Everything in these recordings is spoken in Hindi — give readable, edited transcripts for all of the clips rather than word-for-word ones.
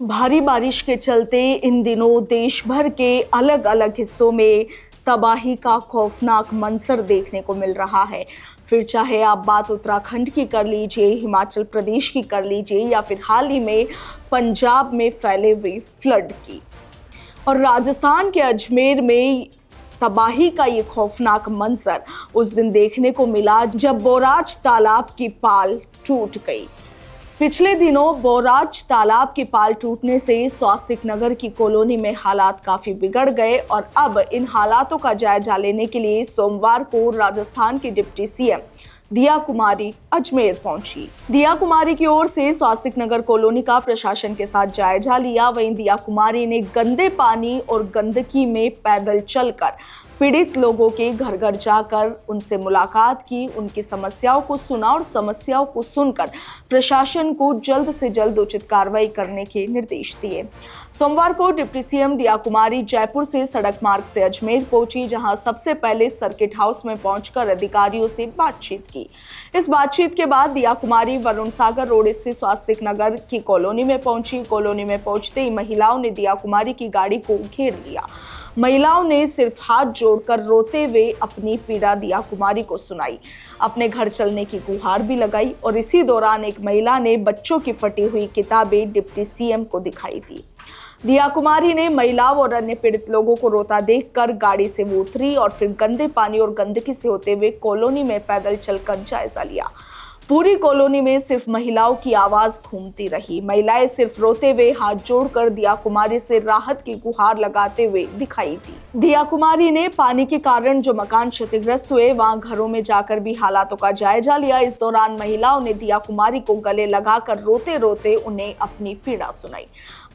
भारी बारिश के चलते इन दिनों देश भर के अलग अलग हिस्सों में तबाही का खौफनाक मंजर देखने को मिल रहा है। फिर चाहे आप बात उत्तराखंड की कर लीजिए, हिमाचल प्रदेश की कर लीजिए या फिर हाल ही में पंजाब में फैले हुए फ्लड की, और राजस्थान के अजमेर में तबाही का ये खौफनाक मंजर उस दिन देखने को मिला जब बोराज तालाब की पाल टूट गई। पिछले दिनों बोराज तालाब की पाल टूटने से स्वास्तिक नगर की कॉलोनी में हालात काफी बिगड़ गए और अब इन हालातों का जायजा लेने के लिए सोमवार को राजस्थान की डिप्टी सीएम दिया कुमारी अजमेर पहुंची। दिया कुमारी की ओर से स्वास्तिक नगर कॉलोनी का प्रशासन के साथ जायजा लिया। वहीं दिया कुमारी ने गंदे पानी और गंदगी में पैदल चलकर पीड़ित लोगों के घर घर जाकर उनसे मुलाकात की, उनकी समस्याओं को सुना और समस्याओं को सुनकर प्रशासन को जल्द से जल्द उचित कार्रवाई करने के निर्देश दिए। सोमवार को डिप्टी सीएम दिया कुमारी जयपुर से सड़क मार्ग से अजमेर पहुंची, जहां सबसे पहले सर्किट हाउस में पहुंचकर अधिकारियों से बातचीत की। इस बातचीत के बाद दिया कुमारी वरुण सागर रोड स्थित स्वास्तिक नगर की कॉलोनी में पहुंची। कॉलोनी में पहुंचते ही महिलाओं ने दिया कुमारी की गाड़ी को घेर लिया। महिलाओं ने सिर्फ हाथ जोड़कर रोते हुए अपनी पीड़ा दिया कुमारी को सुनाई, अपने घर चलने की गुहार भी लगाई और इसी दौरान एक महिला ने बच्चों की फटी हुई किताबें डिप्टी सीएम को दिखाई दी। दिया कुमारी ने महिलाओं और अन्य पीड़ित लोगों को रोता देखकर गाड़ी से वो उतरी और फिर गंदे पानी और गंदगी से होते हुए कॉलोनी में पैदल चलकर जायजा लिया। पूरी कॉलोनी में सिर्फ महिलाओं की आवाज घूमती रही। महिलाएं सिर्फ रोते हुए हाथ जोड़कर दिया कुमारी से राहत की गुहार लगाते हुए दिखाई दी। दिया कुमारी ने पानी के कारण जो मकान क्षतिग्रस्त हुए वहां घरों में जाकर भी हालातों का जायजा लिया। इस दौरान महिलाओं ने दिया कुमारी को गले लगाकर रोते रोते उन्हें अपनी पीड़ा सुनाई।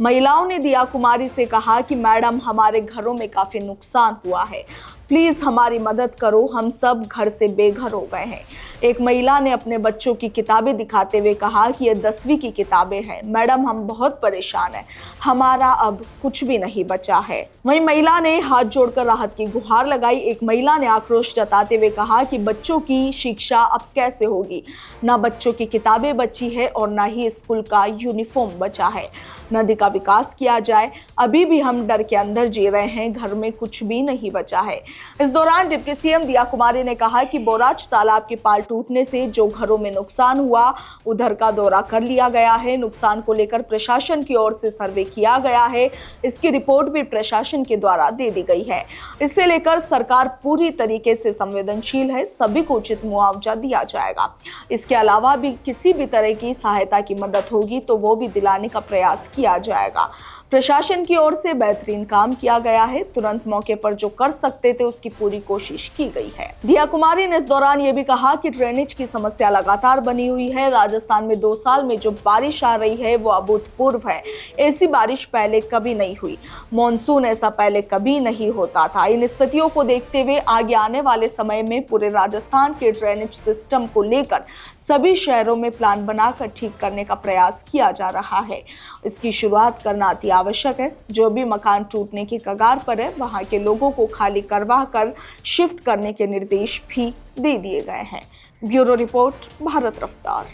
महिलाओं ने दिया कुमारी से कहा कि मैडम, हमारे घरों में काफी नुकसान हुआ है, प्लीज हमारी मदद करो, हम सब घर से बेघर हो गए हैं। एक महिला ने अपने बच्चों की किताबें दिखाते हुए कहा कि ये 10वीं की किताबें हैं, मैडम हम बहुत परेशान हैं, हमारा अब कुछ भी नहीं बचा है। वहीं महिला ने हाथ जोड़कर राहत की गुहार लगाई। एक महिला ने आक्रोश जताते हुए कहा कि बच्चों की शिक्षा अब कैसे होगी, ना बच्चों की किताबें बची है और ना ही स्कूल का यूनिफॉर्म बचा है। नदी का विकास किया जाए, अभी भी हम डर के अंदर जी रहे हैं, घर में कुछ भी नहीं बचा है। इस दौरान डिप्टी सीएम दिया कुमारी ने कहा कि बोराज तालाब की पाल टूटने से जो घरों में नुकसान हुआ उधर का दौरा कर लिया गया है। नुकसान को लेकर प्रशासन की ओर से सर्वे किया गया है, इसकी रिपोर्ट भी प्रशासन के द्वारा दे दी गई है। इसे लेकर सरकार पूरी तरीके से संवेदनशील है, सभी को उचित मुआवजा दिया जाएगा। इसके अलावा भी किसी भी तरह की सहायता की मदद होगी तो वो भी दिलाने का प्रयास किया जाएगा। प्रशासन की ओर से बेहतरीन काम किया गया है, तुरंत मौके पर जो कर सकते थे उसकी पूरी कोशिश की गई है। दिया कुमारी ने इस दौरान ये भी कहा कि ड्रेनेज की समस्या लगातार बनी हुई है। राजस्थान में 2 साल में जो बारिश आ रही है वो अभूतपूर्व है। ऐसी बारिश पहले कभी नहीं हुई, मॉनसून ऐसा पहले कभी नहीं होता था। इन स्थितियों को देखते हुए आगे आने वाले समय में पूरे राजस्थान के ड्रेनेज सिस्टम को लेकर सभी शहरों में प्लान बनाकर ठीक करने का प्रयास किया जा रहा है। इसकी शुरुआत करना अति आवश्यक है। जो भी मकान टूटने की कगार पर है वहां के लोगों को खाली करवा कर शिफ्ट करने के निर्देश भी दे दिए गए हैं। ब्यूरो रिपोर्ट, भारत रफ्तार।